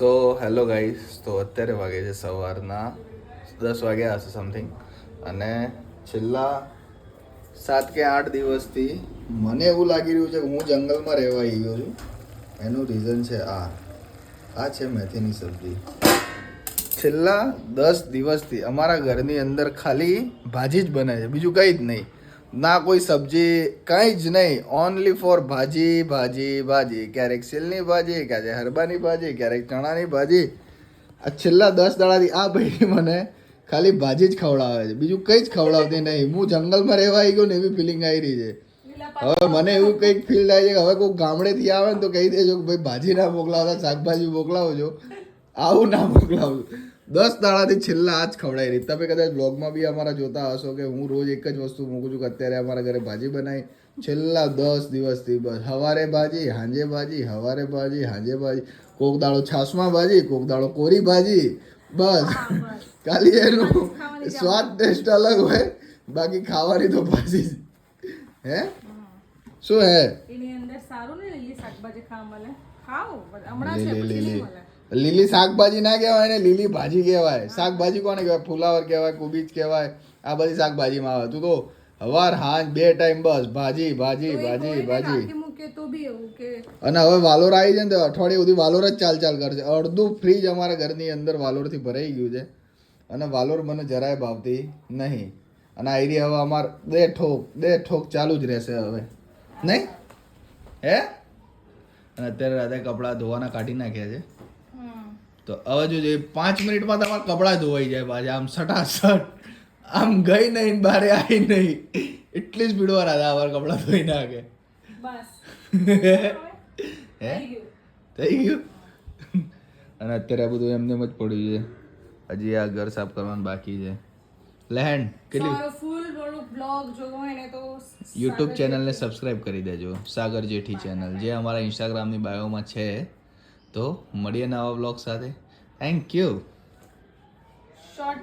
તો hello guys, તો અત્યારે વાગે છે સવારના 10 વાગ્યા હશે સમથિંગ. અને છેલ્લા 7 કે 8 દિવસથી મને એવું લાગી રહ્યું છે કે હું જંગલમાં રહેવા આવી ગયો છું. એનું રીઝન છે આ છે મેથીની સબ્જી. છેલ્લા 10 દિવસથી અમારા ઘરની અંદર ખાલી ભાજી જ બને છે, બીજું કંઈ જ નહીં. ના કોઈ સબ્જી, કંઈ જ નહીં. ઓનલી ફોર ભાજી ભાજી ભાજી. ક્યારેક સેલની ભાજી, ક્યારેક હરબાની ભાજી, ક્યારેક ચણાની ભાજી. આ છેલ્લા 10 દાડાથી આ ભાઈ મને ખાલી ભાજી જ ખવડાવે છે, બીજું કંઈ જ ખવડાવતી નહીં. હું જંગલમાં રહેવા આવી ગયો ને એવી ફિલિંગ આવી રહી છે. હવે મને એવું કંઈક ફીલ થાય છે કે હવે કોઈ ગામડેથી આવે ને તો કહી દેજો કે ભાઈ ભાજી ના મોકલાવતા, શાકભાજી મોકલાવજો, આવું ના મોકલાવજો. 10 દાડાથી છેલ્લા આ જ ખવડાવી રહી. તમે કદાચ બ્લોગમાં બી અમારા જોતા હશો કે હું રોજ એક જ વસ્તુ મૂકું છું કે અત્યારે અમારા ઘરે ભાજી બનાવી. છેલ્લા 10 દિવસથી બસ સવારે ભાજી, સાંજે ભાજી, સવારે ભાજી, સાંજે ભાજી. કોક દાડો છાશમાં ભાજી, કોક દાડો કોરી ભાજી. બસ ખાલી એનું સ્વાદ ટેસ્ટ અલગ હોય, બાકી ખાવાની તો ભાજી જ. હે શું હે એની અંદર સારું ને લીલી શાકભાજી ખાવા મળે. ખાવ હમણાં છે પછી નહીં મળે. લીલી શાકભાજી ના કહેવાય ને, લીલી ભાજી કહેવાય. શાકભાજી કોને કહેવાય? ફુલાવર કહેવાય, કોબીજ કહેવાય. આ બધી શાકભાજીમાં આવે. તું તો સવાર સાંજ 2 ટાઈમ બસ ભાજી ભાજી ભાજી ભાજી. રાખી મૂકે તો બી એવું કે અને હવે વાલોર આવી જાય ને તો અઠવાડિયે સુધી વાલોર જ ચાલ કરશે. અડધું ફ્રીજ અમારા ઘરની અંદર વાલોરથી ભરાઈ ગયું છે. અને વાલોર મને જરાય ભાવતી નહીં. અને આ એરિયા હવે અમારે બે ઠોક ચાલુ જ રહેશે હવે, નહીં હે? અને અત્યારે રાધા કપડાં ધોવાના કાઢી નાખ્યા છે. તો હવે જો 5 મિનિટમાં તમારા કપડાં ધોવાઈ જાય પાછા, આમ સટાસટ. આમ ગઈ નહીં બારે આવી નહીં, એટલી જ પીડવા રાધા અમારા કપડાં ધોઈ નાખે. બસ હે થઈ ગયું. અને અત્યારે આ બધું એમને જ પડ્યું છે. હજી આ ઘર સાફ કરવાનું બાકી છે. લેન્ડ કેટલી ફૂલ બ્લોગ જોવો હોય ને તો યુટ્યુબ ચેનલને સબસ્ક્રાઇબ કરી દેજો, સાગર જેઠી ચેનલ, જે અમારા ઇન્સ્ટાગ્રામની બાયોમાં છે. તો મળીએ નવા બ્લોગ સાથે. Thank you. શોર્ટ